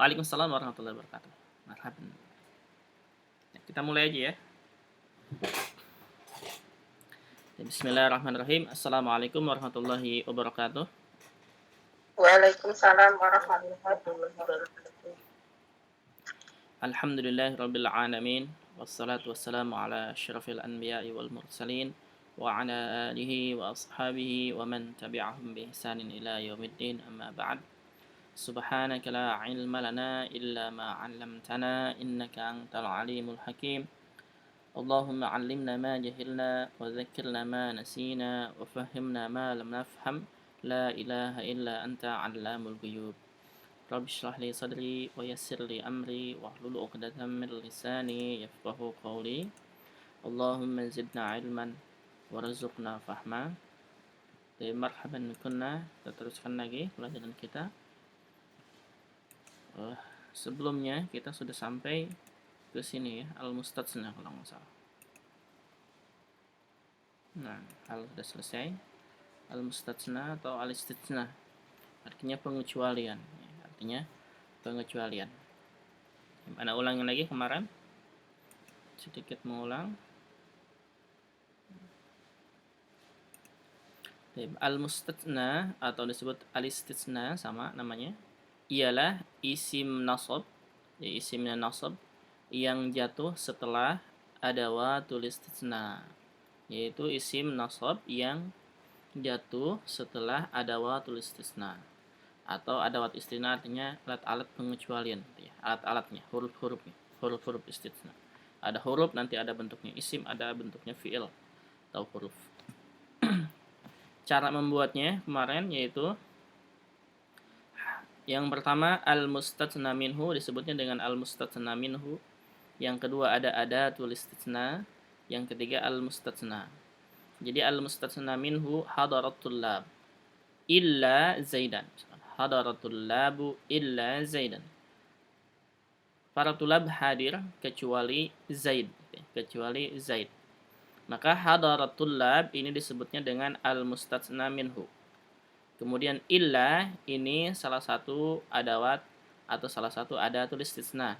Waalaikumsalam warahmatullahi wabarakatuh. Marhaban. Ya, kita mulai aja ya. Bismillahirrahmanirrahim. Assalamualaikum warahmatullahi wabarakatuh. Waalaikumsalam warahmatullahi wabarakatuh. Alhamdulillahirabbil alamin. Wassalatu wassalamu ala asyrafil anbiya'i wal mursalin wa ala alihi wa ashabihi wa man tabi'ahum bi ihsanin ila yaumiddin. Amma ba'd. Subhanaka la ilma lana illa ma 'allamtana innaka antal alimul hakim. Allahumma 'allimna ma jahilna wa dzakkirna ma nasina wa fahhimna ma lam nafham. La ilaha illa anta 'allamul ghuyub. Rabbi shrah li sadri wa yassir li amri wahlul 'uqdatam min lisani yafqahu qawli. Allahumma zidna 'ilman warzuqna fahma. Marhaban bikunna. Kita teruskan lagi pelajaran kita. Sebelumnya kita sudah sampai ke sini ya, al-mustatsna kalau nggak salah. Nah, kalau sudah selesai, al-mustatsna atau al-istitsna artinya pengecualian. Artinya pengecualian. Ana ulangin lagi kemarin. Sedikit mengulang. Al-mustatsna atau disebut al-istitsna sama namanya. Ialah isim nasab, ya isimnya nasab yang jatuh setelah adawatul istitsna, yaitu isim nasab yang jatuh setelah adawatul istitsna. Atau adawat istisna artinya alat-alat pengecualian, ya, alat-alatnya, huruf-hurufnya, huruf-huruf istitsna. Ada huruf, nanti ada bentuknya isim, ada bentuknya fi'il atau huruf. Cara membuatnya kemarin yaitu yang pertama al-mustatsna minhu, disebutnya dengan al-mustatsna minhu. Yang kedua ada adatul istitsna. Yang ketiga al-mustatsna. Jadi al-mustatsna minhu hadaratul lab illa zaidan. Hadaratul labu illa zaidan. Para tulab hadir kecuali Zaid, kecuali Zaid. Maka hadaratul lab ini disebutnya dengan al-mustatsna minhu. Kemudian illa ini salah satu adawat atau salah satu adatul istitsna.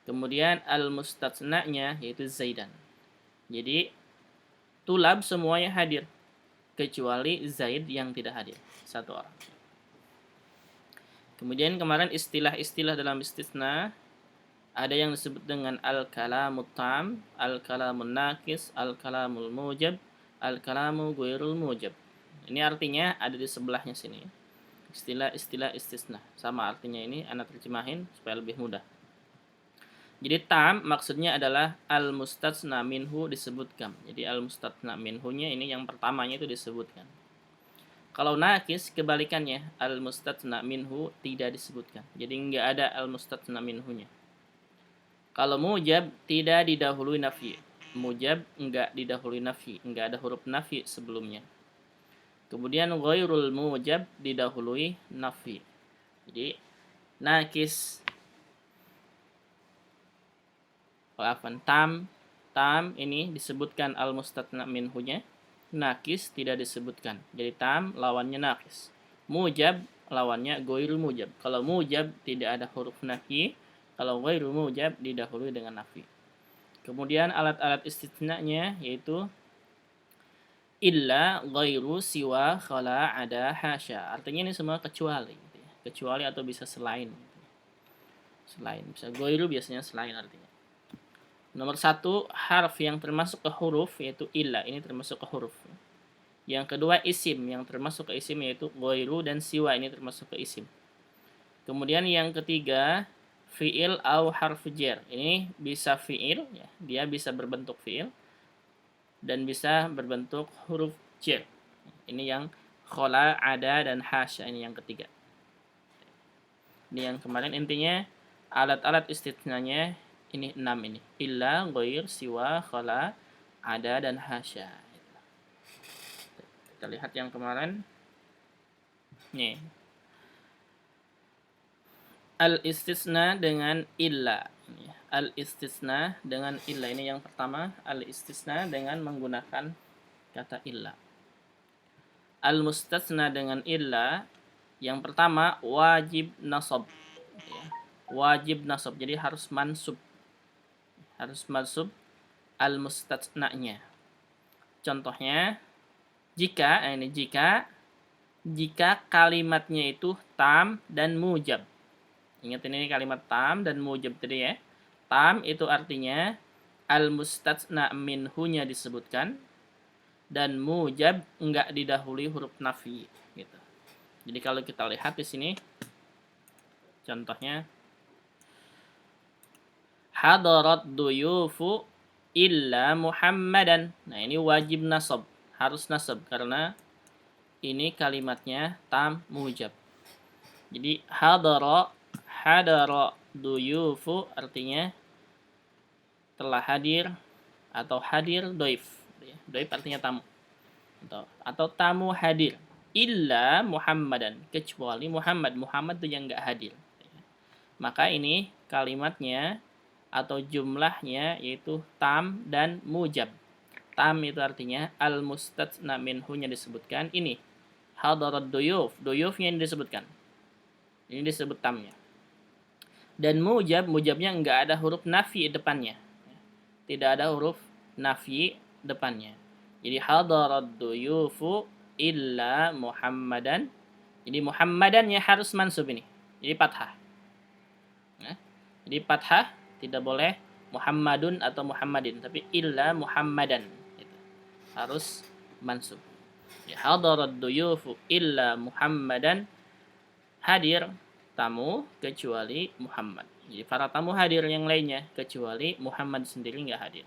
Kemudian al-mustatsna-nya yaitu zaidan. Jadi tulab semuanya hadir kecuali Zaid yang tidak hadir, satu orang. Kemudian kemarin istilah-istilah dalam istitsna ada yang disebut dengan al-kalamut tam, al-kalamun naqis, al-kalamul mujab, al-kalamu ghairul mujab. Ini artinya ada di sebelahnya sini. Istilah-istilah istisna. Sama artinya ini, anak terjemahin supaya lebih mudah. Jadi tam maksudnya adalah al-mustatsna minhu disebutkan. Jadi al-mustatsna minhu-nya ini yang pertamanya itu disebutkan. Kalau naqis kebalikannya, al-mustatsna minhu tidak disebutkan. Jadi enggak ada al-mustatsna minhu-nya. Kalau mujab tidak didahului nafi. Mujab enggak didahului nafi, enggak ada huruf nafi sebelumnya. Kemudian ghairul mujab didahului nafi. Jadi nakis tam ini disebutkan al-mustatsna minhu-nya. Nakis tidak disebutkan. Jadi tam lawannya nakis. Mujab lawannya ghairul mujab. Kalau mujab tidak ada huruf nafi, kalau ghairul mujab didahului dengan nafi. Kemudian alat-alat istitsna-nya yaitu illa, ghairu, siwa, khala, ada, hasya. Artinya ini semua kecuali. Kecuali atau bisa selain. Selain. Bisa ghairu biasanya selain artinya. Nomor 1, harf yang termasuk ke huruf yaitu illa. Ini termasuk ke huruf. Yang kedua isim. Yang termasuk ke isim yaitu ghairu dan siwa. Ini termasuk ke isim. Kemudian yang ketiga fi'il au harf jar. Ini bisa fi'il. Ya. Dia bisa berbentuk fi'il. Dan bisa berbentuk huruf jar. Ini yang khala, ada, dan hasya. Ini yang ketiga. Ini yang kemarin intinya alat-alat istitsnanya ini 6 ini. Illa, ghair, siwa, khala, ada, dan hasya. Kita lihat yang kemarin. Nih. Al-istitsna dengan illa. Al-istitsna dengan illa. Ini yang pertama. Al-istitsna dengan menggunakan kata illa. Al-mustatsna dengan illa. Yang pertama wajib nasab. Ya. Wajib nasab. Jadi harus mansub. Harus mansub al-mustatsna-nya. Contohnya, jika kalimatnya itu tam dan mujab. Ingat ini kalimat tam dan mujab tadi ya. Tam itu artinya al-mustatsna minhu-nya disebutkan dan mujab enggak didahului huruf nafi gitu. Jadi kalau kita lihat di sini contohnya hadarat duyufu illa Muhammadan. Nah, ini wajib nasab, harus nasab karena ini kalimatnya tam mujab. Jadi hadara duyufu artinya telah hadir atau hadir doif. Doif artinya tamu. Atau tamu hadir. Illa Muhammadan. Kecuali Muhammad. Muhammad itu yang enggak hadir. Maka ini kalimatnya atau jumlahnya yaitu tam dan mujab. Tam itu artinya al-mustatsna minhu-nya disebutkan. Ini hadarat duyuf. Duyufnya ini disebutkan. Ini disebut tamnya. Dan mujabnya enggak ada huruf nafi depannya. Tidak ada huruf nafi depannya. Jadi hadarat duyufu illa Muhammadan. Jadi Muhammadannya harus mansub ini. Jadi fathah. Nah, jadi fathah tidak boleh Muhammadun atau Muhammadin, tapi illa Muhammadan. Gitu. Harus mansub. Ya, hadarat duyufu illa Muhammadan. Hadir tamu kecuali Muhammad. Jadi para tamu hadir yang lainnya kecuali Muhammad sendiri nggak hadir.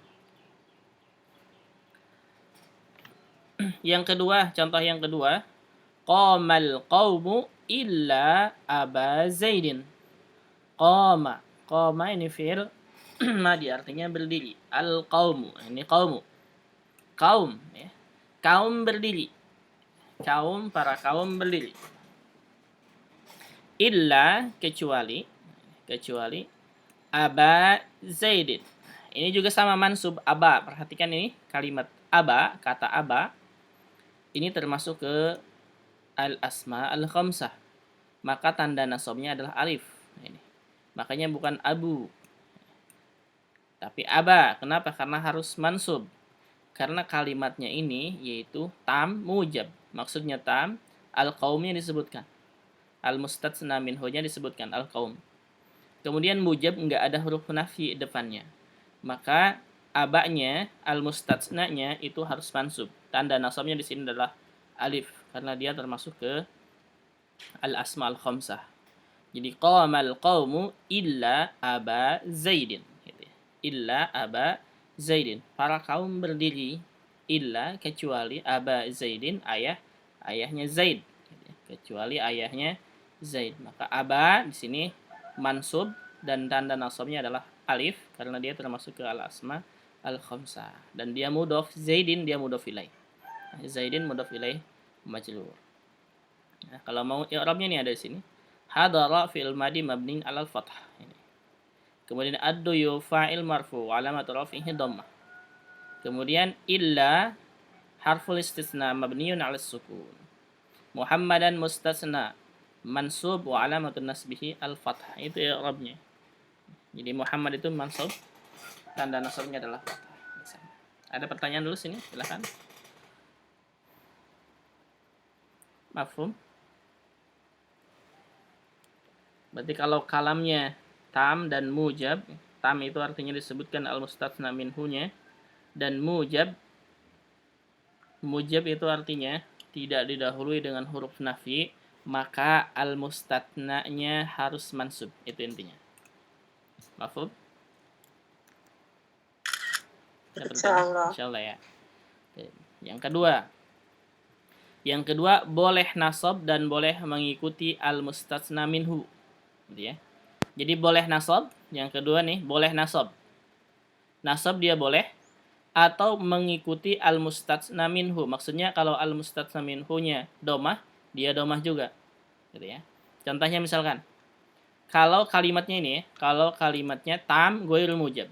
Yang kedua, contoh yang kedua, qamal qaumu illa Aba Zaidin. Qama ini fi'il madi artinya berdiri. Al qaumu ini kaum ya. Kaum berdiri. Para kaum berdiri. Illa kecuali Aba Zaidin. Ini juga sama mansub aba. Perhatikan ini kalimat aba, kata aba ini termasuk ke al-asma al-khamsah. Maka tanda nasabnya adalah alif. Ini. Makanya bukan abu. Tapi aba. Kenapa? Karena harus mansub. Karena kalimatnya ini yaitu tam mujab. Maksudnya tam, al-qaumnya disebutkan. Al-mustatsna minhu-nya disebutkan al-qaum. Kemudian mujab enggak ada huruf nafi depannya. Maka abaknya, al-mustatsna-nya itu harus mansub. Tanda nasabnya di sini adalah alif karena dia termasuk ke al-asma al-khamsah. Jadi qamal qaumu illa Aba Zaidin. Gitu ya. Illa Aba Zaidin. Para kaum berdiri illa kecuali Aba Zaidin, ayahnya Zaid. Gitu ya. Kecuali ayahnya Zaid. Maka aba di sini mansub dan tanda nasabnya adalah alif karena dia termasuk ke al-asma al-khamsah dan dia mudhof. Zaidin dia mudhof ilaih. Zaidin mudhof ilaih majrur. Nah, kalau mau i'rabnya nih ada di sini. Hadara fi'il madi mabni 'alal fathah. Ini. Kemudian ad-duyu fa'il marfu' alamat rafihi dhammah. Kemudian illa harful istisna mabniun 'alas sukun. Muhammadan mustasna mansub wa alamatun nasbihi al-fathah. Itu i'rabnya. Jadi Muhammad itu mansub, tanda nasabnya adalah fathah. Ada pertanyaan dulu sini, silakan. Mafhum? Berarti kalau kalamnya tam dan mujab, tam itu artinya disebutkan al-mustatsna minhu-nya dan mujab itu artinya tidak didahului dengan huruf nafi, maka al-mustatsna-nya harus mansub. Itu intinya. Mafhum? Insyaallah ya. Yang kedua boleh nasab dan boleh mengikuti al-mustatsna minhu. Gitu ya. Jadi boleh nasab, yang kedua nih boleh nasab. Nasab dia boleh atau mengikuti al-mustatsna minhu. Maksudnya kalau al-mustatsna minhu-nya domah, dia domah juga. Gitu ya. Contohnya misalkan kalau kalimatnya ini, kalau kalimatnya tam ghairul mujab.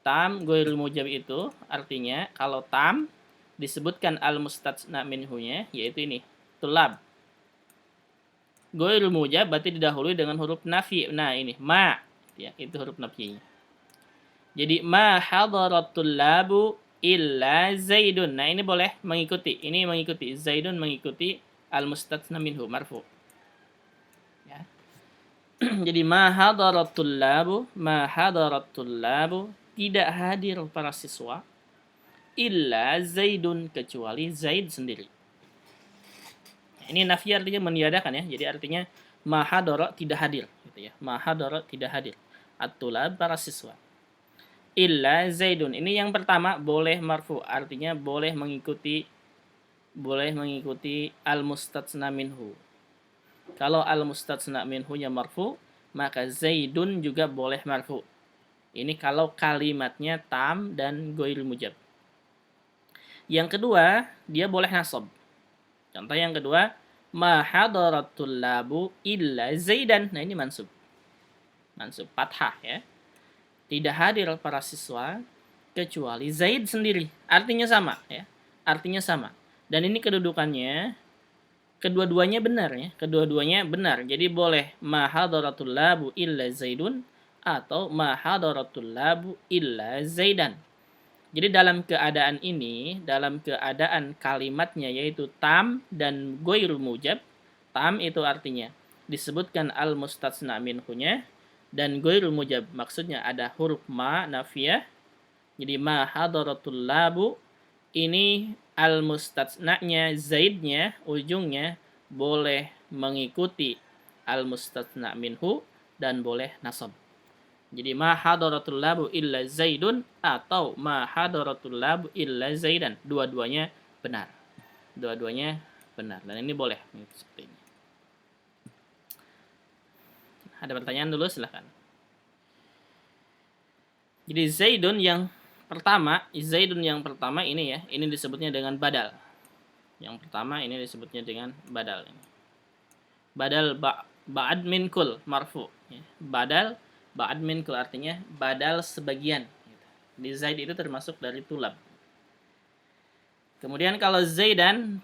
Tam ghairul mujab itu artinya kalau tam disebutkan al-mustatsna minhu-nya yaitu ini, tulab. Ghairul mujab berarti didahului dengan huruf nafi. Nah, ini ma, ya, itu huruf nafinya. Jadi ma hadaratul labu illa Zaidun. Nah, ini boleh mengikuti. Ini mengikuti Zaidun, mengikuti al-mustatsna minhu marfu. Ya. Jadi ma hadaratul labu tidak hadir para siswa illa Zaidun, kecuali Zaid sendiri. Ini nafi artinya meniadakan ya. Jadi artinya ma hadara tidak hadir gitu ya. Ma hadara tidak hadir. At-tulab para siswa. Illa Zaidun. Ini yang pertama boleh marfu, artinya boleh mengikuti al-mustatsna minhu. Kalau al-mustatsna minhu-nya marfu, maka Zaidun juga boleh marfu. Ini kalau kalimatnya tam dan ghairul mujab. Yang kedua, dia boleh nasab. Contoh yang kedua, ma hadaratul labu illa Zaidan. Nah, ini mansub. Mansub fathah ya. Tidak hadir para siswa kecuali Zaid sendiri. Artinya sama ya. Artinya sama. Dan ini kedudukannya kedua-duanya benar ya. Kedua-duanya benar. Jadi boleh ma hadaratul labu illa Zaidun atau ma hadaratul labu illa Zaidan. Jadi dalam keadaan ini, dalam keadaan kalimatnya yaitu tam dan ghairul mujab. Tam itu artinya disebutkan al-mustatsna minhunya, dan ghairul mujab maksudnya ada huruf ma nafiyah. Jadi ma hadaratul labu ini al-mustatsna-nya Zaidnya ujungnya boleh mengikuti al-mustatsna minhu dan boleh nasab. Jadi ma hadaratul labu illa Zaidun atau ma hadaratul labu illa Zaidan. Dua-duanya benar. Dua-duanya benar. Dan ini boleh seperti ini. Ada pertanyaan dulu silahkan. Jadi Zaidun yang pertama ini ya, ini disebutnya dengan badal. Yang pertama ini disebutnya dengan badal. Badal ba'ad min kul marfu. Badal ba'ad min kul artinya badal sebagian. Di Zaid itu termasuk dari tulab. Kemudian kalau Zaidan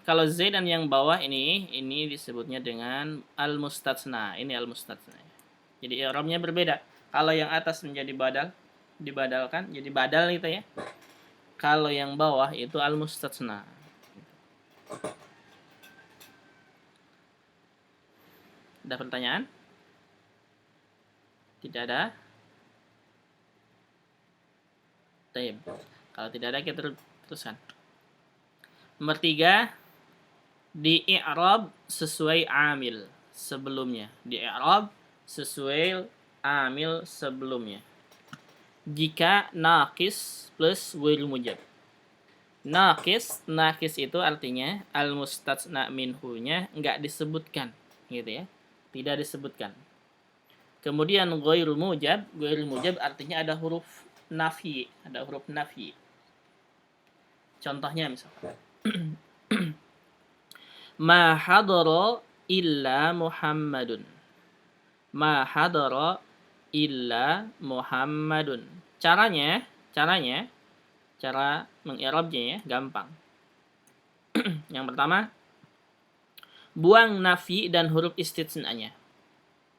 yang bawah ini disebutnya dengan al-mustatsna. Ini al-mustatsna. Jadi i'rabnya berbeda. Kalau yang atas menjadi badal, dibadalkan jadi badal gitu ya. Kalau yang bawah itu al-mustatsna. Ada pertanyaan? Tidak ada? Baik. Kalau tidak ada kita teruskan. Nomor 3, di i'rab sesuai amil sebelumnya. Di i'rab sesuai amil sebelumnya. Jika naqis plus ghairul mujab. Naqis itu artinya al-mustatsna minhu-nya enggak disebutkan, gitu ya. Tidak disebutkan. Kemudian ghairul mujab artinya ada huruf nafi, Contohnya misalkan ma hadara illa Muhammadun. Ma hadara illa Muhammadun. Cara mengi'rabnya ya, gampang. Yang pertama, buang nafi dan huruf istitsna-nya.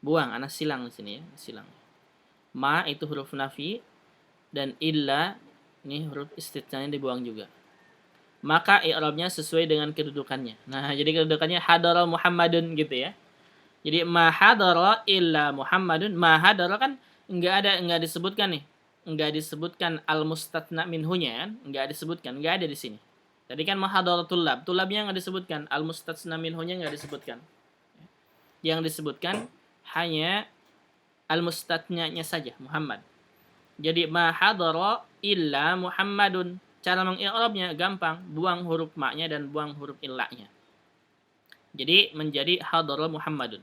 Buang, ana silang di sini ya, silang. Ma itu huruf nafi dan illa ini huruf istitsna-nya dibuang juga. Maka i'rabnya sesuai dengan kedudukannya. Nah, jadi kedudukannya hadara Muhammadun gitu ya. Jadi ma hadara illa Muhammadun. Ma hadara kan enggak disebutkan nih. Enggak disebutkan al-mustatsna minhunya kan? Enggak disebutkan, enggak ada di sini. Tadi kan ma hadaratul lab. Tulabnya enggak disebutkan, al-mustatsna minhunya enggak disebutkan. Yang disebutkan hanya al-mustatsna-nya saja, Muhammad. Jadi ma hadara illa Muhammadun. Cara mengi'rabnya gampang, buang huruf ma-nya dan buang huruf illa-nya. Jadi menjadi hadara Muhammadun.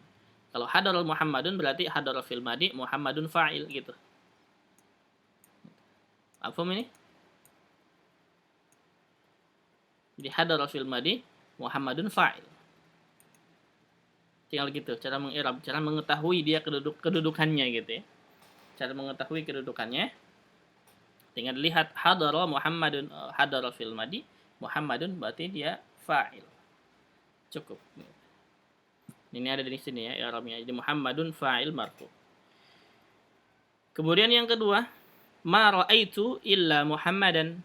Kalau hadara Muhammadun berarti hadara fil madi Muhammadun fa'il gitu. Paham ini? Jadi hadara fil madi Muhammadun fa'il. Tinggal gitu cara mengi'rab, cara mengetahui dia kedudukannya gitu ya. Cara mengetahui kedudukannya, tinggal lihat hadara Muhammadun, hadara fil madi Muhammadun berarti dia fa'il. Cukup. Ini ada di sini ya i'rabnya. Jadi Muhammadun fa'il marfu. Kemudian yang kedua, ma ra'aitu illa Muhammadan.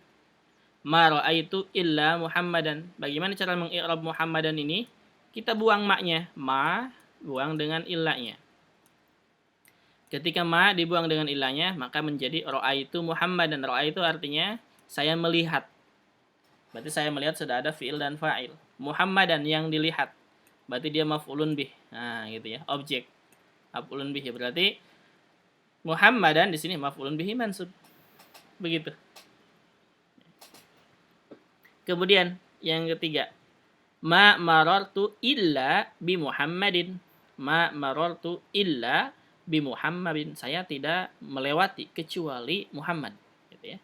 Ma ra'aitu illa Muhammadan. Bagaimana cara mengi'rab Muhammadan ini? Kita buang maknya. Ma buang dengan illanya. Ketika ma dibuang dengan illanya, maka menjadi ra'aitu Muhammadan. Ra'aitu artinya saya melihat. Berarti saya melihat sudah ada fi'il dan fa'il. Muhammadan yang dilihat. Berarti dia maf'ulun bih. Nah, gitu ya. Objek. Maf'ulun bih. Berarti Muhammadan di sini maf'ulun bihi mansub. Begitu. Kemudian yang ketiga, ma marartu illa bi Muhammadin. Ma marartu illa bi Muhammadin. Saya tidak melewati kecuali Muhammad, gitu ya.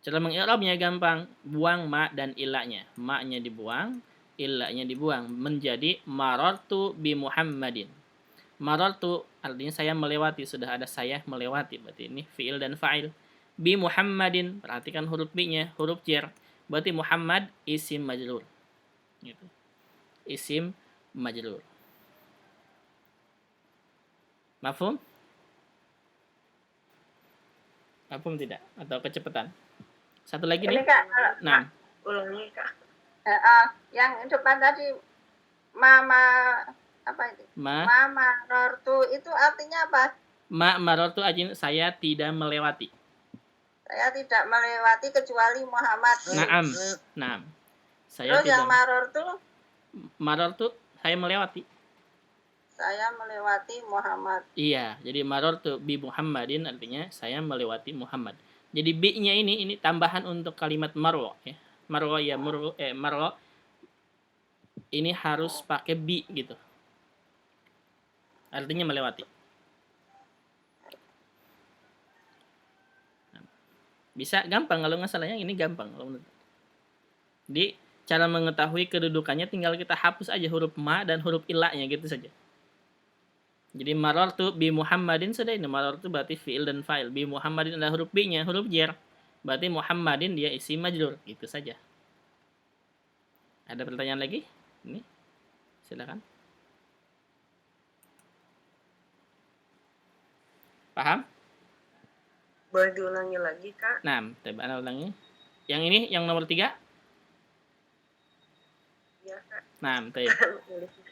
Cara mengi'rabnya gampang, buang ma dan illanya. Ma-nya dibuang, illanya dibuang, menjadi marartu bi Muhammadin. Marartu artinya saya melewati, sudah ada saya melewati, berarti ini fi'il dan fa'il. Bi Muhammadin, perhatikan huruf B-nya, huruf jar. Berarti Muhammad isim majrur. Gitu. Isim majrur. Mafhum? Mafhum tidak? Atau kecepatan? Satu lagi nih. Ini Kak, Nah, ulangi Kak. Yang depan tadi mama apa itu? ma Marortu itu artinya apa? ma marartu ajin saya tidak melewati. Saya tidak melewati kecuali Muhammad. Naam. Naam. Saya Terus yang tidak marartu saya melewati. saya melewati Muhammad. Iya, jadi marartu bi Muhammadin artinya saya melewati Muhammad. Jadi bi-nya ini tambahan untuk kalimat marwa ya. Marwa ya marwa ini harus pakai bi gitu. Artinya melewati. Bisa gampang kalau nggak salahnya ini gampang kalau menurut. Di cara mengetahui kedudukannya tinggal kita hapus aja huruf ma dan huruf ilahnya gitu saja. Jadi marartu bi Muhammadin sudah ini marartu berarti fi'il dan fa'il. Bi Muhammadin ada huruf B-nya, huruf jar. Berarti Muhammadin dia isim majrur, gitu saja. Ada pertanyaan lagi? Ini. Silakan. Paham? Boleh diulangi lagi Kak? Nah, coba ulangi. Yang ini yang nomor 3. Iya Kak. Nah,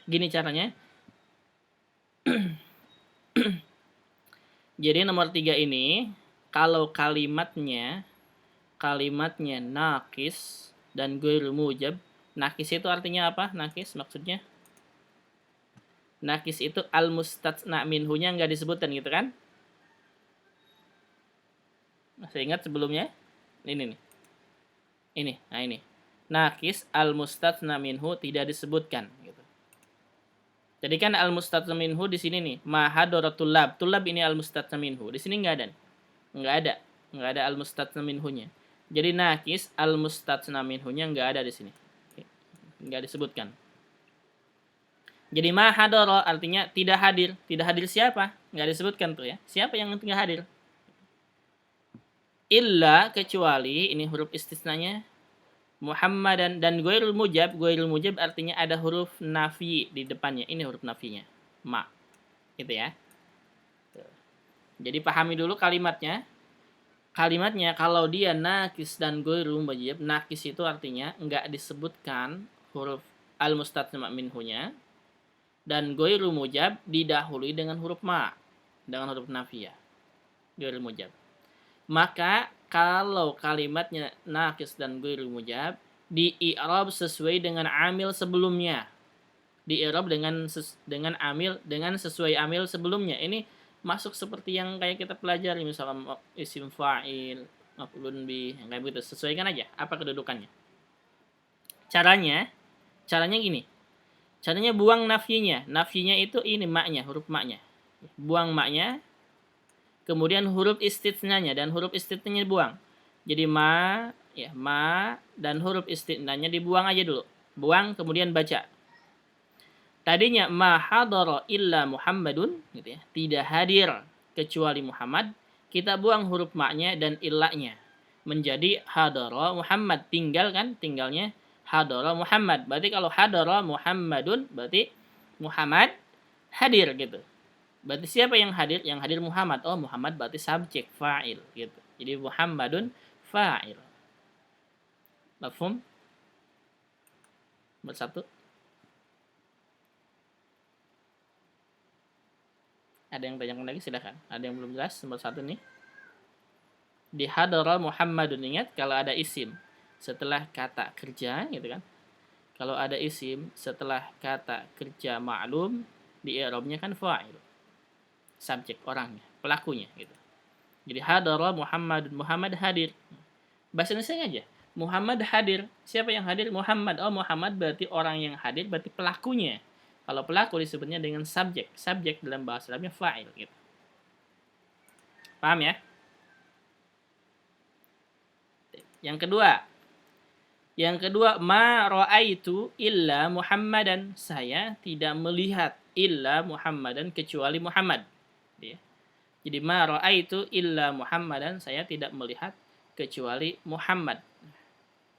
gini caranya. Jadi nomor 3 ini kalau kalimatnya nakis dan ghairul mujab. Nakis itu artinya apa? Nakis maksudnya nakis itu al-mustatsna minhu-nya enggak disebutkan gitu kan? Masih ingat sebelumnya? Ini nih. Ini, nah ini. Nakis al-mustatsna minhu tidak disebutkan gitu. Jadi kan al-mustatsna minhu di sini nih, ma hadaratul lab. Tulab ini al-mustatsna minhu. Di sini enggak ada. Enggak ada al-mustatsna minhu-nya. Jadi nakis al-mustatsna minhu-nya enggak ada di sini. Enggak disebutkan. Jadi ma hadara artinya tidak hadir. Tidak hadir siapa? Enggak disebutkan tuh ya. Siapa yang tidak hadir? Illa kecuali ini huruf istisnanya Muhammadan dan ghairul mujab artinya ada huruf nafi di depannya. Ini huruf nafinya. Ma. Gitu ya. Jadi pahami dulu kalimatnya. Kalimatnya kalau dia nakis dan ghairul mujab, nakis itu artinya enggak disebutkan huruf al-mustatsna minhu-nya dan ghairul mujab didahului dengan huruf ma, dengan huruf nafiyah. Ghairul mujab. Maka kalau kalimatnya nakis dan ghairul mujab di-i'rab sesuai dengan amil sebelumnya. Di-i'rab dengan sesuai amil sebelumnya. Ini masuk seperti yang kayak kita pelajari misalnya isim fa'il, maf'ulun bih, kayak begitu. Sesuaikan aja apa kedudukannya. Caranya gini. Caranya buang nafinya. Nafinya itu ini maknya, huruf maknya. Buang maknya. Kemudian huruf istitsnanya dan huruf istitsnanya dibuang. Jadi ma dan huruf istitsnanya dibuang aja dulu. Buang kemudian baca. Tadinya ma hadara illa Muhammadun gitu ya. Tidak hadir kecuali Muhammad. Kita buang huruf maknya dan illahnya. Menjadi hadara Muhammad. Tinggalnya hadara Muhammad. Berarti kalau hadara Muhammadun berarti Muhammad hadir gitu. Berarti siapa yang hadir? Yang hadir Muhammad. Oh, Muhammad berarti subjek fa'il gitu. Jadi Muhammadun fa'il. Mafhum? Nomor 1. Ada yang tanyakan lagi silakan. Ada yang belum jelas? Nomor 1 nih. Di hadara Muhammadun, ingat kalau ada isim setelah kata kerja gitu kan. Kalau ada isim setelah kata kerja ma'lum, di i'rabnya kan fa'il. Subjek orangnya, pelakunya gitu. Jadi hadara Muhammadun, Muhammad hadir. Bahasa Indonesia aja. Muhammad hadir. Siapa yang hadir? Muhammad. Oh, Muhammad berarti orang yang hadir, berarti pelakunya. Kalau pelaku disebutnya dengan subjek. Subjek dalam bahasa Arabnya fa'il gitu. Paham ya? Yang kedua, ma ra'aitu illa Muhammadan. Saya tidak melihat illa Muhammadan kecuali Muhammad. Jadi ma ra'aitu illa Muhammadan, saya tidak melihat kecuali Muhammad.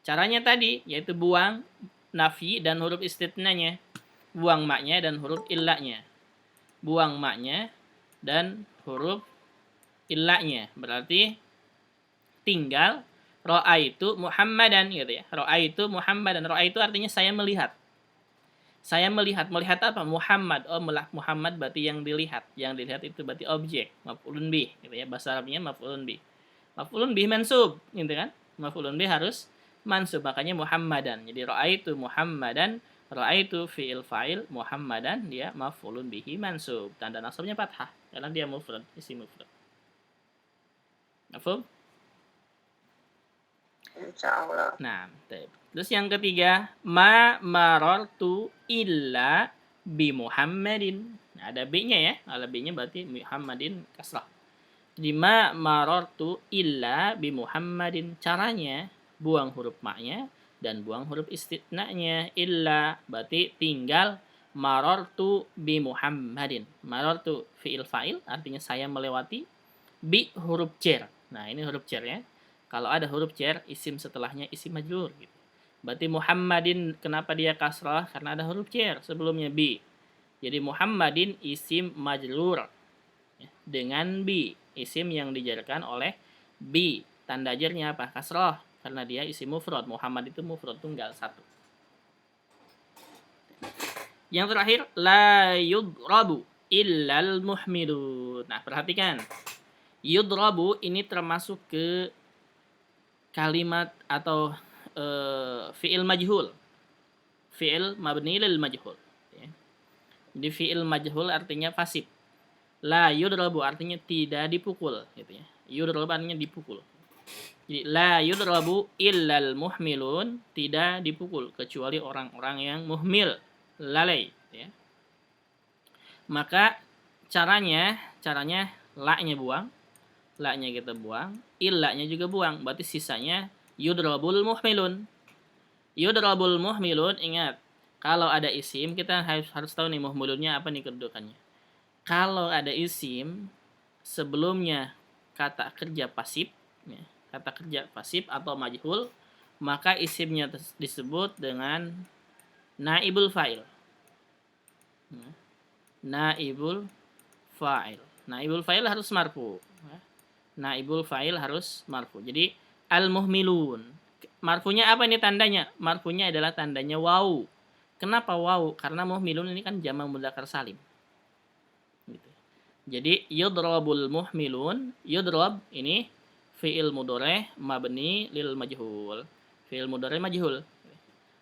Caranya tadi yaitu buang nafi dan huruf istitnanya. Buang maknya dan huruf illanya. Buang maknya dan huruf illanya. Berarti tinggal ra'aitu Muhammadan gitu ya. Ra'aitu Muhammadan. Ra'aitu artinya saya melihat. Saya melihat apa? Muhammad. Oh, Muhammad berarti yang dilihat. Yang dilihat itu berarti objek, maf'ulun bih gitu ya. Bahasa Arabnya maf'ulun bih. Maf'ulun bih mansub, gitu kan? Maf'ulun bih harus mansub, makanya Muhammadan. Jadi ra'aitu Muhammadan, ra'aitu fi'il fa'il, Muhammadan dia maf'ulun bihi mansub. Tanda nasabnya fathah karena dia mufrad, isim mufrad. Mafhum? Insyaallah. Nah, terus yang ketiga, ma marartu illa bi Muhammadin. Nah, ada B-nya ya. Ada B-nya berarti Muhammadin kasrah. Jadi ma marartu illa bi Muhammadin. Caranya buang huruf ma-nya dan buang huruf istitnanya. Illa berarti tinggal marartu bi Muhammadin. Marartu fi'il fa'il artinya saya melewati, bi huruf jar. Nah, ini huruf jar ya. Kalau ada huruf jar, isim setelahnya isim majrur gitu. Berarti Muhammadin, kenapa dia kasrah? Karena ada huruf jar sebelumnya bi. Jadi Muhammadin isim majrur ya, dengan bi, isim yang dijarkan oleh bi. Tanda jarnya apa? Kasrah, karena dia isim mufrad. Muhammad itu mufrad tunggal satu. Yang terakhir, la yudrabu illal muhmilun. Nah, perhatikan. Yudrabu ini termasuk ke kalimat atau fi'il majhul. Fi'il mabni lil majhul. Ya. Jadi fi'il majhul artinya pasif. La yudrabu artinya tidak dipukul. Gitu ya. Yudrabu artinya dipukul. Jadi la yudrabu illal muhmilun, tidak dipukul kecuali orang-orang yang muhmil, lalai. Ya. Maka caranya la-nya buang. La-nya kita buang, illa-nya juga buang. Berarti sisanya yudrabul muhmilun. Yudrabul muhmilun, ingat. Kalau ada isim, kita harus tahu nih muhmilunnya apa nih kedudukannya. Kalau ada isim, sebelumnya kata kerja pasif, ya, kata kerja pasif atau majhul, maka isimnya disebut dengan naibul fa'il. Naibul fa'il. Naibul fa'il harus marfu. Naibul fa'il harus marfu. Jadi al-muhmilun. Marfunya apa ini tandanya? Marfunya adalah tandanya waw. Kenapa waw? Karena muhmilun ini kan jamak mudzakkar salim. Gitu. Jadi yudrabul muhmilun, yudrab ini fi'il mudhari' mabni lil majhul. Fi'il mudhari' majhul.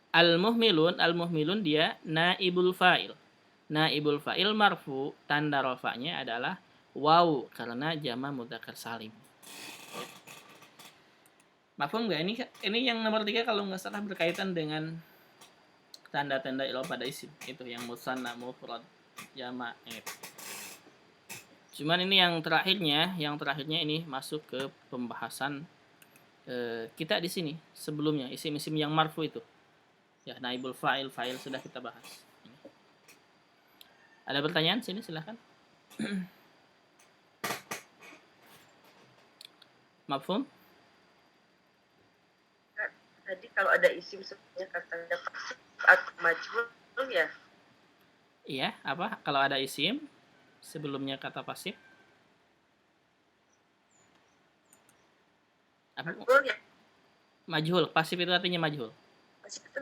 Al-muhmilun dia naibul fa'il. Naibul fa'il marfu, tanda rafa'nya adalah waw karena jamak mudzakkar salim. Mafhum nggak ini? Ini yang nomor 3 kalau nggak salah berkaitan dengan tanda-tanda i'rab pada isim. Itu yang musanna, mufrad, jamak. Cuman ini yang terakhirnya ini masuk ke pembahasan kita di sini sebelumnya, isim-isim yang marfu itu. Ya, naibul fa'il, fa'il sudah kita bahas. Ada pertanyaan sini silahkan. Mafhum? Tadi kalau ada isim sebenarnya katanya pasif atau majhul ya. Iya, apa? Kalau ada isim sebelumnya kata pasif, apa? Majhul ya. Majhul. Pasif itu artinya majhul. Pasif itu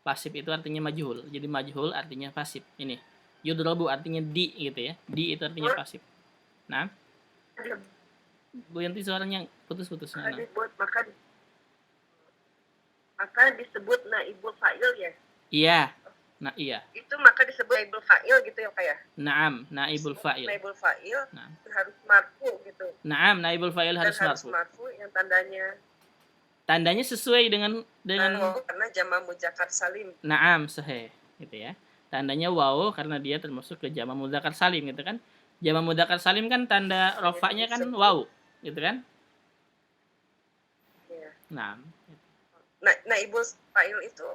Pasif itu artinya majhul. Jadi majhul artinya pasif. Ini. Yudrobu artinya di gitu ya. Di itu artinya pasif. Nah, Bu Yanti suaranya putus-putus. Nah. maka disebut naibul fa'il ya. Iya. Nah, iya. Itu maka disebut naibul fa'il gitu ya kayak. Naam, naibul fa'il. Naibul fa'il Nah. harus marfu gitu. Naam, naibul fa'il harus marfu. Yang tandanya sesuai dengan karena jama muzakkar salim. Naam, sahih gitu ya. Tandanya waw karena dia termasuk ke jama mudzakkar salim gitu kan. Jama mudzakkar salim kan tanda rofaknya kan waw gitu kan. Ya. Naam. Naibul fa'il itu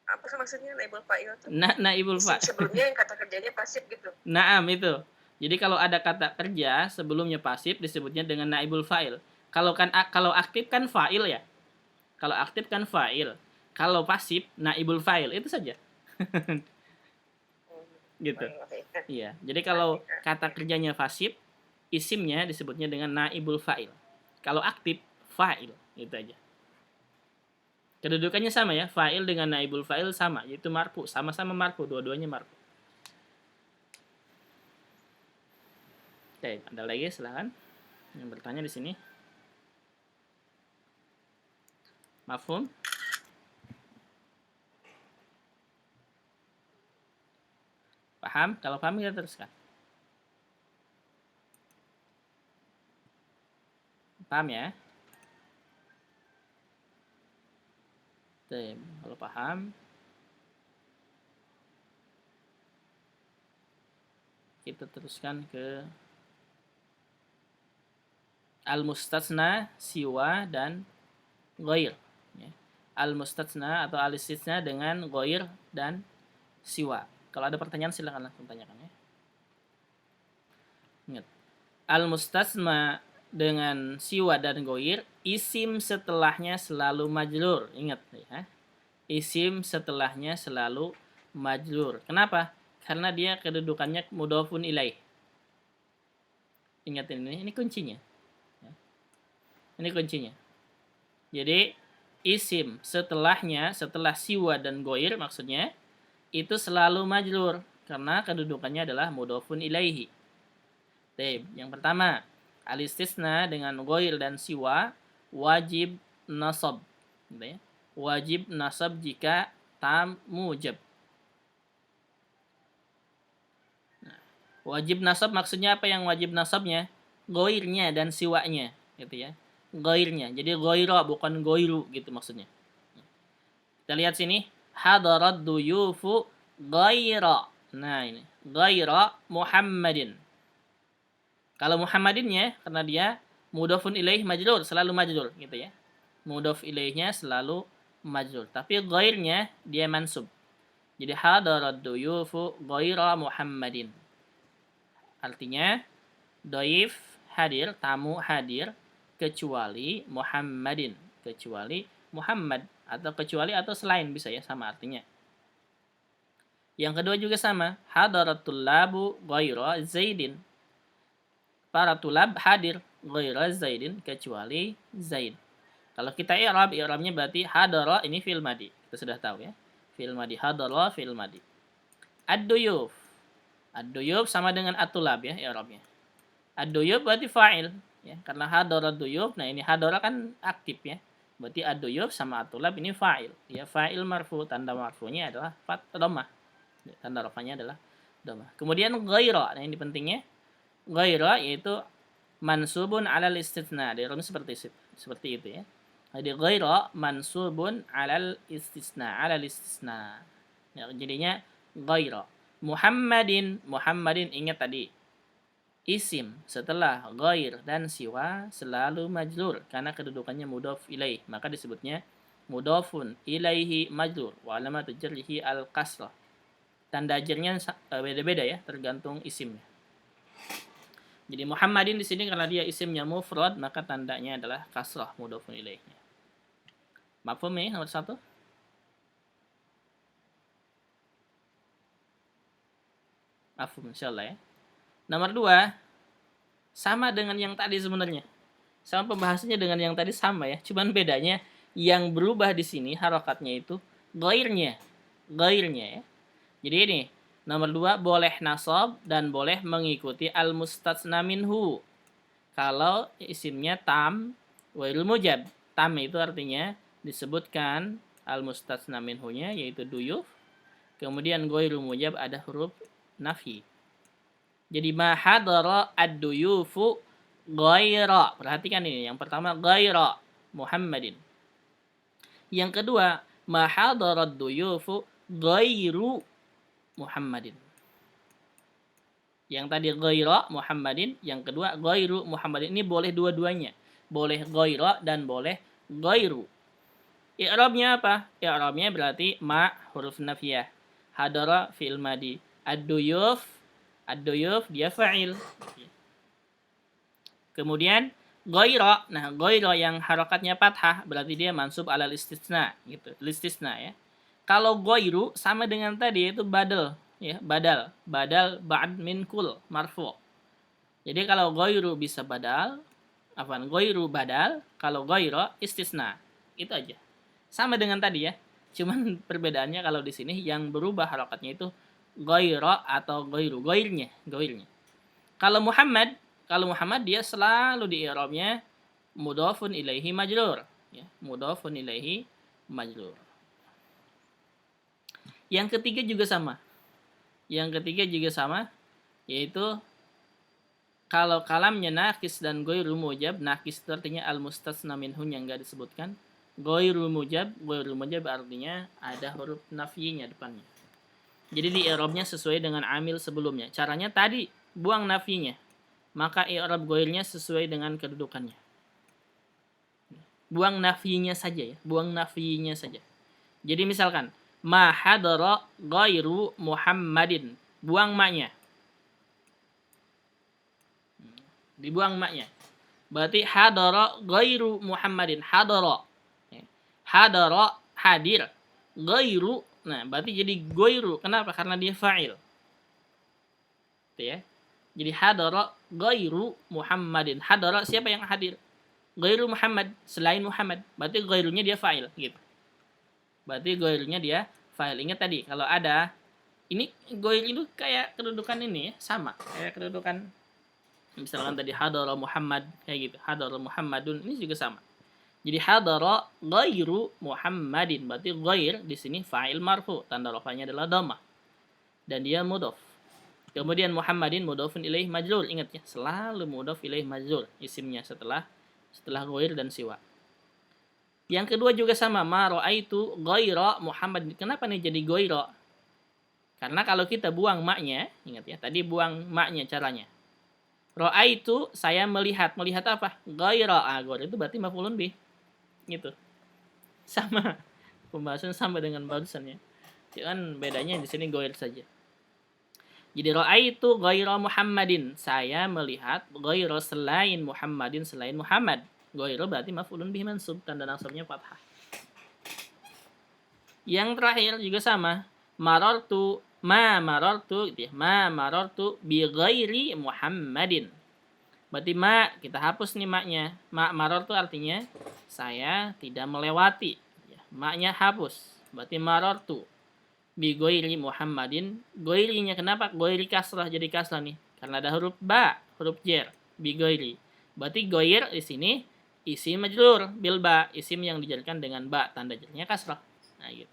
apa maksudnya naibul fa'il itu? Naibul fa'il. Sebelumnya yang kata kerjanya pasif gitu. Naam itu. Jadi kalau ada kata kerja sebelumnya pasif disebutnya dengan naibul fa'il. Kalau aktif kan fa'il ya. Kalau aktif kan fa'il. Kalau pasif naibul fa'il itu saja. Gitu. Iya. Jadi kalau kata kerjanya pasif, isimnya disebutnya dengan naibul fa'il. Kalau aktif fa'il, itu aja. Kedudukannya sama ya, fa'il dengan naibul fa'il sama, yaitu marfu, sama-sama marfu, dua-duanya marfu. Oke, ada lagi silakan yang bertanya di sini. Mafhum? Paham? Kalau paham kita teruskan. Paham ya? Kalau paham, kita teruskan ke al-mustatsna, siwa, dan ghair. Ya. Al-mustatsna atau al-istisna dengan ghair dan siwa. Kalau ada pertanyaan silakan langsung tanyakan ya. Ingat. Al-mustatsna dengan siwa dan ghair, isim setelahnya selalu majrur. Ingat ya. Isim setelahnya selalu majrur. Kenapa? Karena dia kedudukannya mudhofun ilaih. Ingat ini kuncinya. Ini kuncinya. Jadi isim setelahnya, setelah siwa dan ghair maksudnya, itu selalu majrur karena kedudukannya adalah mudhofun ilaihi. Yang pertama, al-istisna dengan ghair dan siwa wajib nasab. Wajib nasab jika tam mujab. Wajib nasab maksudnya apa yang wajib nasabnya? Ghairnya dan siwanya, gitu ya. Ghairnya. Jadi ghaira bukan ghairu gitu maksudnya. Kita lihat sini, hadarat duyufu ghaira. Nah, ini ghaira Muhammadin. Kalau Muhammadinnya karena dia mudhofun ilaih majrur, selalu majrur gitu ya. Mudhof ilaihnya selalu majrur. Tapi ghairnya dia mansub. Jadi hadarat duyufu ghaira Muhammadin. Artinya dhaif hadir, tamu hadir kecuali Muhammadin, kecuali Muhammad atau selain bisa ya, sama artinya. Yang kedua juga sama, hadaratul labu ghaira Zaidin. Para tulab hadir ghaira Zaidin kecuali Zaid. Kalau kita i'rabnya berarti hadara ini fi'il madi. Kita sudah tahu ya. Fi'il madi, hadara fi'il madi. Ad-duyuf. Ad-duyuf sama dengan at-tulab ya i'rabnya. Ad-duyuf berarti fa'il ya, karena hadara duyuf. Nah, ini hadara kan aktif ya. Berarti ad-duyuf sama at-tulab ini fa'il. Ya, fa'il marfu, tanda marfunya adalah dhammah. Ya, tanda rafanya adalah dhammah. Kemudian ghaira. Nah, ini pentingnya. Ghaira yaitu mansubun 'alal istitsna. Dia seperti itu ya. Jadi ghaira mansubun 'alal istisna, 'alal istisna. Ya, jadinya ghaira. Muhammadin ingat tadi. Isim setelah ghair dan siwa selalu majrur karena kedudukannya mudhof ilaih, maka disebutnya mudhofun ilaihi majrur wa alamatu jarrihi al-kasrah. Tanda jarnya beda-beda ya, tergantung isimnya. Jadi Muhammadin di sini karena dia isimnya mufrad, maka tandanya adalah kasrah mudhofun ilaihnya. Mafhum ya nomor 1? Mafhum insyaallah ya. Nomor 2, sama dengan yang tadi sebenarnya. Sama pembahasannya dengan yang tadi sama ya. Cuman bedanya yang berubah di sini harokatnya itu ghairnya. Ghairnya ya. Jadi ini, nomor 2 boleh nasab dan boleh mengikuti al-mustatsna minhu. Kalau isimnya tam wairul mujab. Tam itu artinya disebutkan al-mustatsna minhunya yaitu duyuf. Kemudian ghairul mujab ada huruf nafi. Jadi ma hadara ad-duyufu ghaira. Perhatikan ini, yang pertama ghaira Muhammadin. Yang kedua, ma hadara ad-duyufu ghairu Muhammadin. Yang tadi ghaira Muhammadin, yang kedua ghairu Muhammadin. Ini boleh dua-duanya. Boleh ghaira dan boleh ghairu. I'rabnya apa? I'rabnya berarti ma huruf nafiyah. Hadara fi'il madi. Ad-duyuf dia fa'il. Kemudian ghaira. Nah, ghaira yang harokatnya fathah berarti dia mansub alal istisna gitu. Istisna ya. Kalau ghairu sama dengan tadi itu badal ya, badal ba'd min kul marfu. Jadi kalau ghairu bisa badal, ghairu badal, kalau ghaira istisna. Itu aja. Sama dengan tadi ya. Cuman perbedaannya kalau di sini yang berubah harokatnya itu ghaira atau ghairu, ghairnya. Kalau Muhammad dia selalu di i'rabnya mudhafun ilaihi majrur ya, mudhafun ilaihi majrur. Yang ketiga juga sama, yaitu kalau kalamnya nakis dan ghairu mujab. Nakis itu artinya al-mustatsna minhu yang enggak disebutkan. Ghairu mujab artinya ada huruf nafyinya depannya. Jadi di i'rabnya sesuai dengan amil sebelumnya. Caranya tadi buang nafyinya, maka i'rab ghairnya sesuai dengan kedudukannya. Buang nafyinya saja ya, Jadi misalkan ma hadara ghairu Muhammadin, buang maknya. Dibuang maknya. Berarti hadara ghairu Muhammadin, hadara hadir, ghairu. Nah, berarti jadi ghairu. Kenapa? Karena dia fa'il. Itu ya. Jadi hadara ghairu Muhammadin. Hadara siapa yang hadir? Ghairu Muhammad, selain Muhammad. Berarti ghairunya dia fa'il gitu. Ingat tadi kalau ada ini ghair itu kayak kedudukan ini ya, sama. Kayak kedudukan misalkan tadi hadara Muhammad kayak gitu. Hadara Muhammadun ini juga sama. Jadi hadara ghairu Muhammadin, berarti ghair di sini fa'il marfu, tanda rafa'nya adalah dhammah dan dia mudhaf. Kemudian Muhammadin mudhafun ilaih majrur. Ingat ya, selalu mudhaf ilaih majrur isimnya setelah ghair dan siwa. Yang kedua juga sama, ma ra'aitu ghaira Muhammad. Kenapa nih jadi ghaira? Karena kalau kita buang maknya, ingat ya, tadi buang maknya caranya. Ra'aitu saya melihat apa? Ghaira. Ghaira itu berarti maf'ulun bih. Gitu. Sama. Pembahasan sama dengan barusan ya. Cuman bedanya di sini ghair saja. Jadi ra'aitu ghaira Muhammadin. Saya melihat ghaira selain Muhammadin, selain Muhammad. Ghaira berarti maf'ulun bih mansub, tanda nasabnya fathah. Yang terakhir juga sama. Marartu gitu ya. Ma marartu bi ghairi Muhammadin. Berarti ma kita hapus nih maknya. Ma marartu artinya saya tidak melewati. Maknya hapus. Berarti marartu bi ghairi Muhammadin. Ghairinya kenapa? Ghairi kasrah, jadi kasrah nih. Karena ada huruf ba, huruf jar, bi ghairi. Berarti ghair di sini isim majrur bil ba, isim yang dijadikan dengan ba, tanda jarnya kasrah. Nah gitu.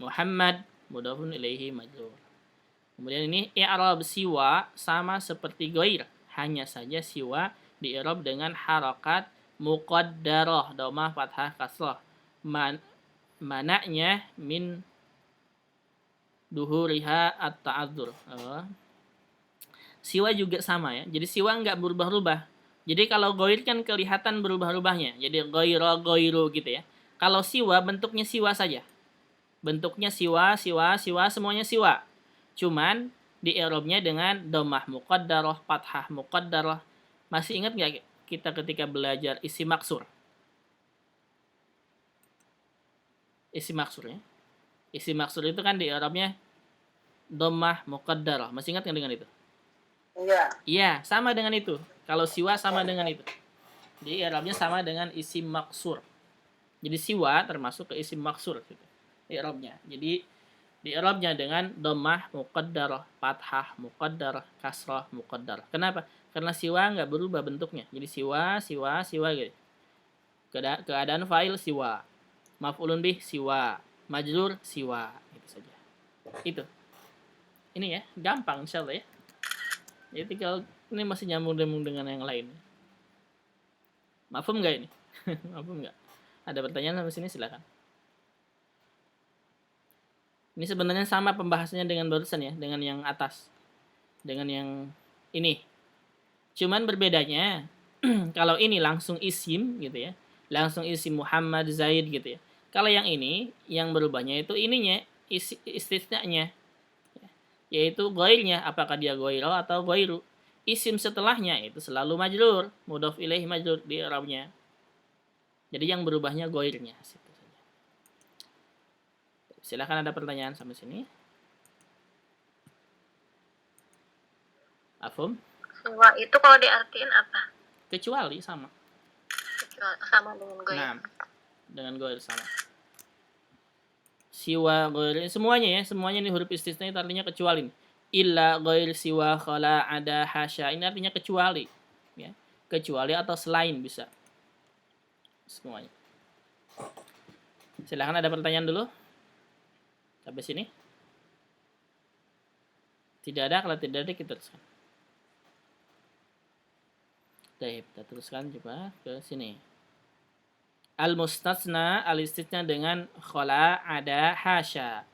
Muhammad mudhafun ilaihi majrur. Kemudian ini i'rab siwa sama seperti ghair, hanya saja siwa di i'rab dengan harakat muqaddarah, dhammah, fathah, kasrah. Mananya min duhuriha at-ta'adzur. Siwa juga sama ya. Jadi siwa enggak berubah-ubah. Jadi kalau ghair kan kelihatan berubah-ubahnya. Jadi ghaira, ghairu gitu ya. Kalau siwa bentuknya siwa saja. Bentuknya siwa, semuanya siwa. Cuman di i'rabnya dengan dhammah muqaddarah, fathah muqaddarah. Masih ingat enggak kita ketika belajar isim maksur? Isim maksur ya. Isim maksur itu kan di i'rabnya dhammah muqaddarah. Masih ingat nggak dengan itu? Iya. Iya, sama dengan itu. Kalau siwa sama dengan itu. Jadi i'rabnya sama dengan isim maksur. Jadi siwa termasuk ke isim maksur gitu. I'rabnya. Jadi di i'rabnya dengan dhammah muqaddarah, fathah muqaddarah, kasrah muqaddarah. Kenapa? Karena siwa nggak berubah bentuknya. Jadi siwa, siwa, siwa gitu. Keadaan fa'il siwa. Maf'ulun bih siwa. Majrur siwa. Itu saja. Itu. Ini ya, gampang insyaallah ya. Jadi tinggal ini masih nyambung dengan yang lain. Mafhum nggak ini? Mafhum nggak? Ada pertanyaan sampai sini silakan. Ini sebenarnya sama pembahasannya dengan barusan ya, dengan yang atas. Dengan yang ini. Cuman berbedanya kalau ini langsung isim gitu ya. Langsung isim Muhammad Zaid gitu ya. Kalau yang ini yang berubahnya itu ininya istisnanya. Yaitu ghairnya, apakah dia ghairu atau ghairu. Isim setelahnya itu selalu majrur, mudhaf ilaih majrur di i'rabnya. Jadi yang berubahnya ghairnya. Silakan ada pertanyaan sampai sini. Afum? Siwa itu kalau diartiin apa? Kecuali sama. Sama dengan gue. Nah, dengan ghair sama. Siwa ghair semuanya ya, semuanya ini huruf istisna itu artinya kecuali. Illa ghair siwa khala ada hasya ini artinya kecuali. Ya. Kecuali atau selain bisa. Semuanya. Silakan ada pertanyaan dulu. Sampai sini. Tidak ada, kalau tidak ada kita teruskan. Baik, kita teruskan coba ke sini. Al-mustasna, al-istisna dengan khala ada hasya.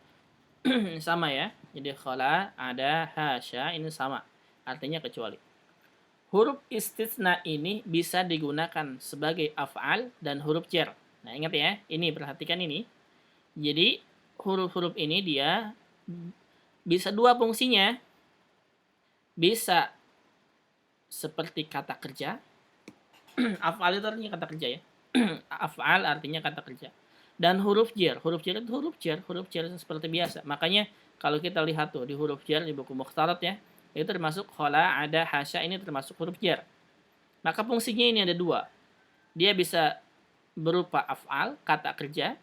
Sama ya. Jadi khala ada hasya ini sama. Artinya kecuali. Huruf istisna ini bisa digunakan sebagai af'al dan huruf jar. Nah, ingat ya. Ini perhatikan ini. Jadi huruf-huruf ini dia bisa dua fungsinya. Bisa seperti kata kerja. Af'al itu artinya kata kerja ya. Af'al artinya kata kerja. Dan huruf jar. Huruf jar itu huruf jar seperti biasa. Makanya kalau kita lihat tuh di huruf jar di buku Mukhtarat ya, itu termasuk khala, ada, hasya, ini termasuk huruf jar. Maka fungsinya ini ada dua. Dia bisa berupa af'al, kata kerja,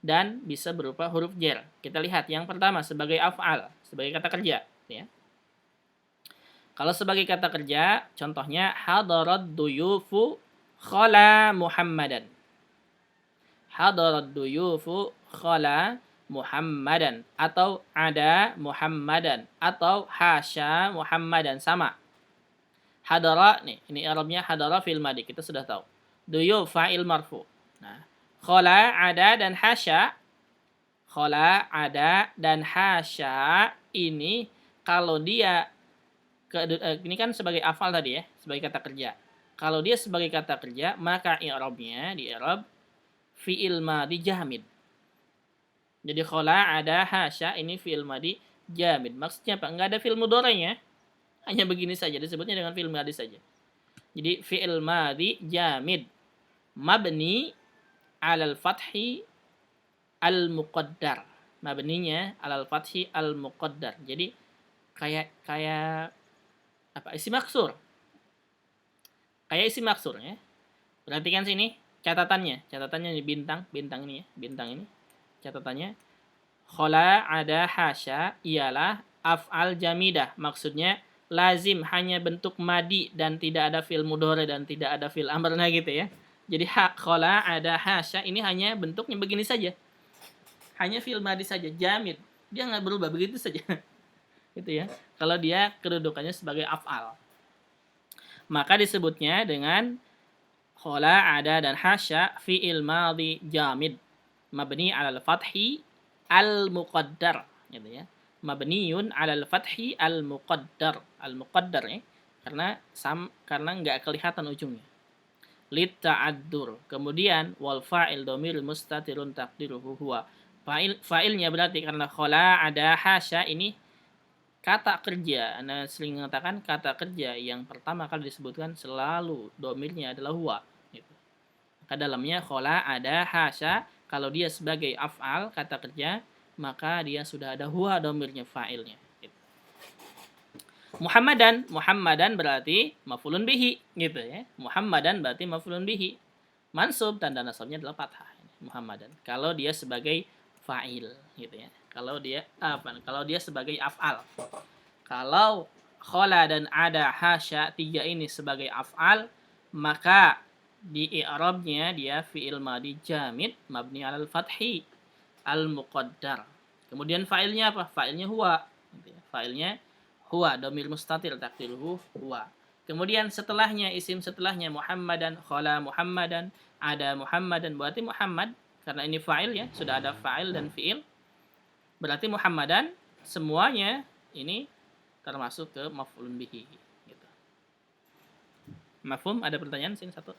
dan bisa berupa huruf jar. Kita lihat yang pertama sebagai af'al, sebagai kata kerja. Ya. Kalau sebagai kata kerja, contohnya hadarat duyufu khala Muhammadan. Hadarat duyufu khala Muhammadan. Atau ada Muhammadan. Atau hasya Muhammadan. Sama. Hadara, nih, ini i'rabnya hadara fil madi. Kita sudah tahu. Duyuf fa'il marfu. Nah, khala, ada, dan hasya. Khala, ada, dan hasya ini kalau dia ini kan sebagai afal tadi ya, sebagai kata kerja. Kalau dia sebagai kata kerja, maka i'rabnya di i'rab fi'il madhi jamid. Jadi khala, ada, hasya ini fi'il madhi jamid. Maksudnya apa? Enggak ada fi'il mudhari'nya. Hanya begini saja, disebutnya dengan fi'il madhi saja. Jadi fi'il madhi jamid. Mabni alal fathi al-muqaddar. Mabninya alal fathi al-muqaddar. Jadi kayak apa? Isim maksur. Kayak isim maksur ya. Perhatikan sini catatannya. Catatannya di bintang ini ya, bintang ini. Catatannya khala, ada, hasya ialah af'al jamidah. Maksudnya lazim hanya bentuk madi dan tidak ada fi'il mudhari dan tidak ada fi'il amr gitu ya. Jadi khala, ada, hasya ini hanya bentuknya begini saja. Hanya fi'il madi saja, jamid. Dia nggak berubah begitu saja. Gitu ya. Kalau dia kedudukannya sebagai af'al. Maka disebutnya dengan khala, ada, dan hasya fi'il madhi jamid. Mabni 'alal fathi al-muqaddar gitu ya. Mabniun 'alal fathi al-muqaddar. Al-muqaddar ya. Karena enggak kelihatan ujungnya. Lit ta'addur. Kemudian wal fa'il dhamirul mustatirun taqdiruhu huwa. Fa'ilnya berarti karena khala, ada, hasya ini kata kerja. Anda sering mengatakan kata kerja yang pertama kali disebutkan selalu dhamirnya adalah huwa gitu. Maka dalamnya khala, ada, hasya. Kalau dia sebagai af'al, kata kerja, maka dia sudah ada huwa dhamirnya fa'ilnya. Muhammadan berarti maf'ulun bihi gitu ya. Muhammadan berarti maf'ulun bihi. Mansub tanda nasabnya adalah fathah. Muhammadan. Kalau dia sebagai fa'il gitu ya. Kalau dia sebagai af'al. Kalau khola dan ada hasya tiga ini sebagai af'al, maka di i'rabnya dia fi'il madhi jamid mabni 'alal fathi al muqaddar. Kemudian fa'ilnya apa? Fa'ilnya huwa. Gitu ya. Fa'ilnya huwa, dhamir mustatir takdiruhu huwa. Kemudian isim setelahnya Muhammadan, khala Muhammadan, ada Muhammadan, berarti Muhammad karena ini fa'il ya, sudah ada fa'il dan fi'il. Berarti Muhammadan semuanya ini termasuk ke maf'ulun bihi gitu. Mafhum? Ada pertanyaan sini satu?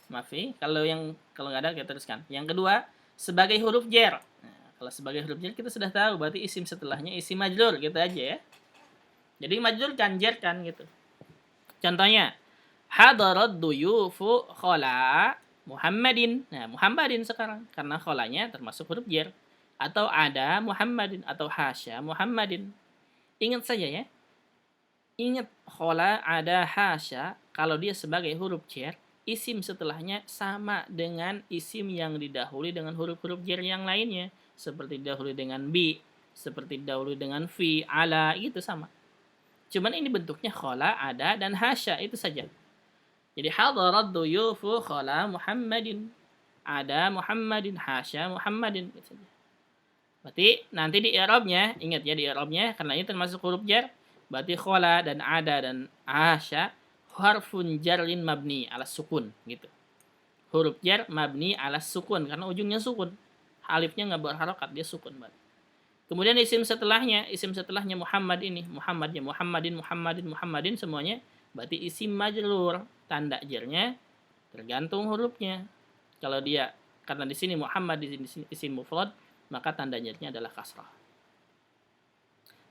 Maafi, kalau nggak ada kita teruskan. Yang kedua, sebagai huruf jar. Nah, kalau sebagai huruf jar kita sudah tahu berarti isim setelahnya isim majrur gitu aja ya. Jadi majrur kan jar kan gitu. Contohnya, hadarat duyufu khala Muhammadin. Nah, Muhammadin sekarang karena kholanya termasuk huruf jar. Atau ada Muhammadin atau hasya Muhammadin. Ingat saja ya. Ingat khala ada hasya kalau dia sebagai huruf jar, isim setelahnya sama dengan isim yang didahului dengan huruf-huruf jar yang lainnya. Seperti didahului dengan bi, seperti didahului dengan fi, ala, gitu sama. Cuman ini bentuknya khala, ada, dan hasya, itu saja. Jadi hadarat duyufu khala Muhammadin. Ada Muhammadin, hasya Muhammadin. Gitu saja. Berarti nanti di i'rabnya, ingat ya di i'rabnya, karena ini termasuk huruf jar, berarti khala dan ada dan hasya harfun jarlin mabni ala sukun gitu. Huruf jar mabni ala sukun karena ujungnya sukun. Alifnya nggak berharokat, dia sukun banget. Kemudian isim setelahnya Muhammad ini, Muhammadin semuanya berarti isim majrur. Tanda jarnya tergantung hurufnya. Kalau dia karena di sini Muhammad di sini isim mufrad, maka tanda jarnya adalah kasrah.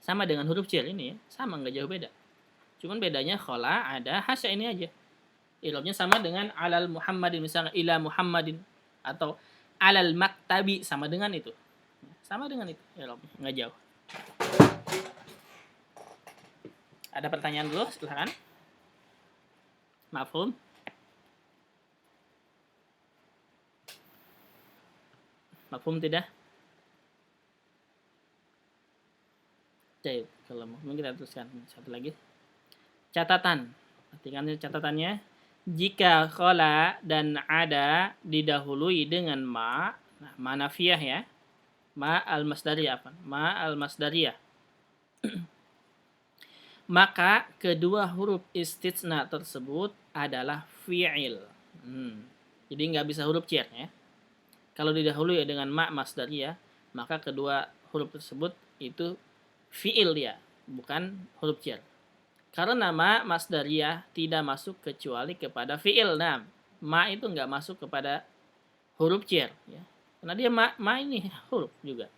Sama dengan huruf jar ini ya, sama nggak jauh beda. Cuman bedanya khala ada hasya ini aja. I'rabnya sama dengan alal Muhammadin, misalnya ila Muhammadin atau alal maktabi, sama dengan itu. Sama dengan itu i'rabnya, enggak jauh. Ada pertanyaan dulu, silakan. Mafhum? Mafhum tidak? Baik, kalau mungkin kita teruskan satu lagi. Catatan. Perhatikan catatannya. Jika khala dan ada didahului dengan ma, nah, ma nafiyah ya. Ma al-masdariyah apa? Ma al-masdariyah. Maka kedua huruf istitsna tersebut adalah fi'il. Jadi nggak bisa huruf jar ya. Kalau didahului dengan ma masdariyah, maka kedua huruf tersebut itu fi'il dia, bukan huruf jar. Karena ma masdariyah tidak masuk kecuali kepada fi'il. Nah, ma itu nggak masuk kepada huruf jar ya. Karena dia ma ini huruf juga.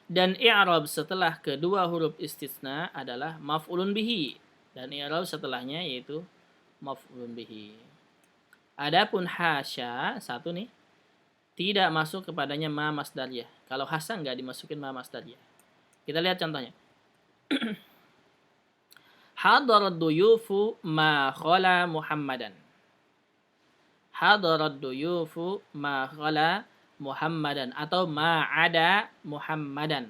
Dan i'rab setelah kedua huruf istisna adalah maf'ulun bihi, dan i'rab setelahnya yaitu maf'ulun bihi. Adapun hasya satu nih tidak masuk kepadanya ma masdariyah. Kalau hasya nggak dimasukin ma masdariyah. Kita lihat contohnya. Hadarat duyufu ma khala Muhammadan. Hadarat duyufu ma khala Muhammadan atau ma ada Muhammadan.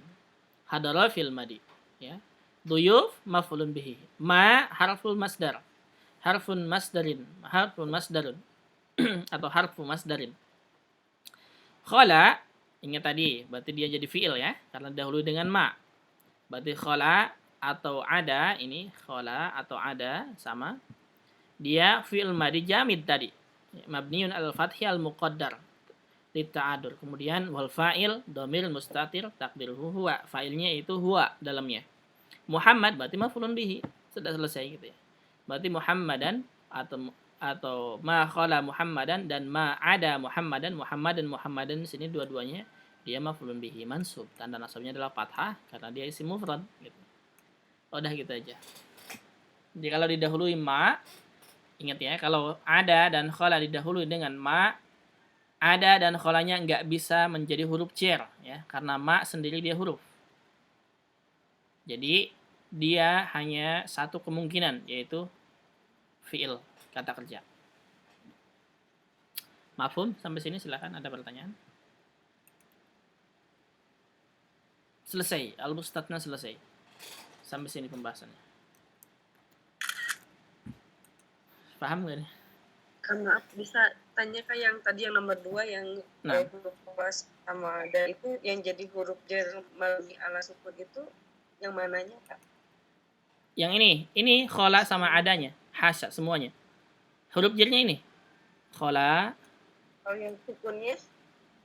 Hadara fil madi, ya. Duyuf maf'ulun bihi. Ma harful masdar. Harfun masdarun atau harfu masdarin. Khala, ingat tadi, berarti dia jadi fi'il ya, karena dahulu dengan ma. Berarti khala atau ada, ini khala atau ada sama. Dia fi'il madi jamid tadi. Mabniun al-fathi al-muqaddar lita'adur. Kemudian wal fa'il dhamir mustatir takdiruhu huwa. Fa'ilnya itu huwa dalamnya. Muhammad berarti maf'ulun bihi. Sudah selesai gitu ya. Berarti Muhammadan atau ma khala Muhammadan dan ma ada Muhammadan sini dua-duanya dia maf'ulun bihi mansub. Tanda nasabnya adalah fathah karena dia isim mufrad gitu. Udah gitu aja. Jadi kalau didahului ma, ingat ya, kalau ada dan khala didahului dengan ma, Ada dan kholanya nggak bisa menjadi huruf jar ya, karena ma sendiri dia huruf. Jadi dia hanya satu kemungkinan, yaitu fi'il, kata kerja. Mafhum? Sampai sini silakan, ada pertanyaan? Selesai, al-mustatna selesai. Sampai sini pembahasannya. Paham nggak nih? Maaf, bisa tanya Kak yang tadi yang nomor 2 yang Nah. huruf was sama ada itu yang jadi huruf jar melalui ala sukun itu yang mananya Kak? Yang ini khola sama adanya, hasya semuanya. Huruf jarnya ini. Khola, Kalau yang sukunnya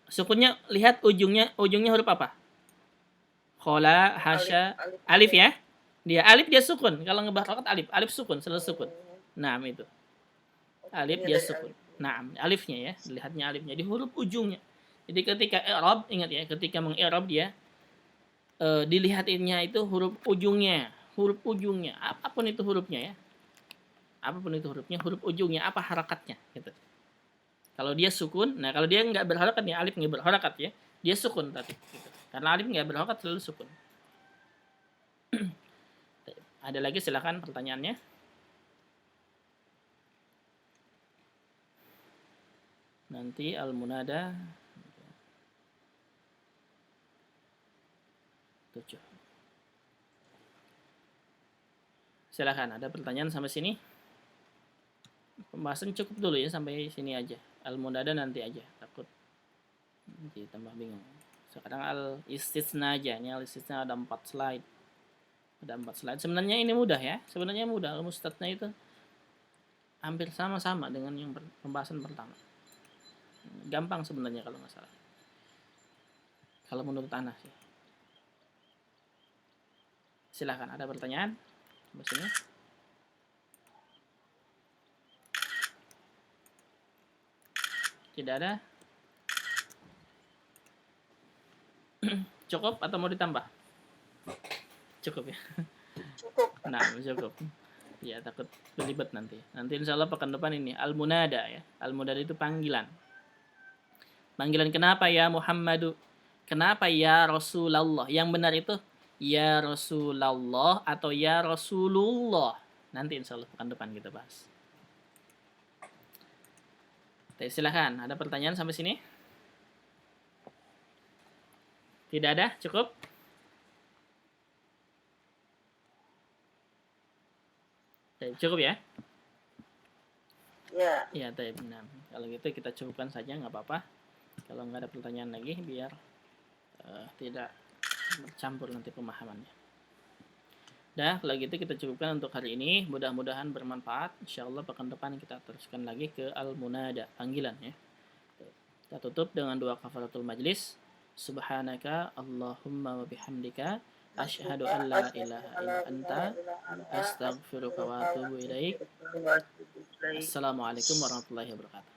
sukunnya lihat ujungnya huruf apa? Khola, hasya, alif ya. Dia alif dia sukun. Kalau ngebahas alif sukun, selalu sukun. Nah, itu. Alif dia sukun. Nah, alifnya ya, lihatnya alifnya di huruf ujungnya. Jadi ketika i'rab, ingat ya, ketika meng-i'rab dia dilihatinnya itu huruf ujungnya, apapun itu hurufnya ya. Apapun itu hurufnya, huruf ujungnya apa harakatnya gitu. Kalau dia sukun, nah kalau dia nggak berharakat ya, alif nggak berharakat ya, dia sukun tadi gitu. Karena alif nggak berharakat selalu sukun. Ada lagi silakan pertanyaannya. Nanti al-munada 7. Silakan, ada pertanyaan sampai sini? Pembahasan cukup dulu ya, sampai sini aja. Al-munada nanti aja, takut nanti tambah bingung. Sekarang al-istisna aja. Ini al-istisna ada 4 slide. Ada 4 slide. Sebenarnya ini mudah ya. Sebenarnya mudah. Al-mustatna itu hampir sama-sama dengan yang pembahasan pertama. Gampang sebenarnya kalau nggak salah. Kalau menurut Ana sih. Silakan, ada pertanyaan? Sampai sini. Tidak ada? Cukup atau mau ditambah? Cukup ya. cukup. Nah, cukup. Ya, takut belibet nanti. Nanti insya Allah pekan depan ini al-munada ya. Al-munada itu panggilan. Panggilan kenapa ya Muhammadu? Kenapa ya Rasulullah? Yang benar itu ya Rasulullah atau ya Rasulullah. Nanti insya Allah pekan depan kita bahas. Silahkan, ada pertanyaan sampai sini? Tidak ada? Cukup? Cukup ya? Ya. Ya, benar. Kalau gitu kita cukupkan saja, nggak apa-apa. Kalau nggak ada pertanyaan lagi, biar tidak bercampur nanti pemahamannya. Dah, kalau gitu kita cukupkan untuk hari ini. Mudah-mudahan bermanfaat. Insyaallah pekan depan kita teruskan lagi ke al-munada, panggilan ya. Kita tutup dengan doa kafaratul majlis. Subhanaka Allahumma wa bihamdika asyhadu an la ilaha illa anta astaghfiruka wa atubu ilaik. Assalamualaikum warahmatullahi wabarakatuh.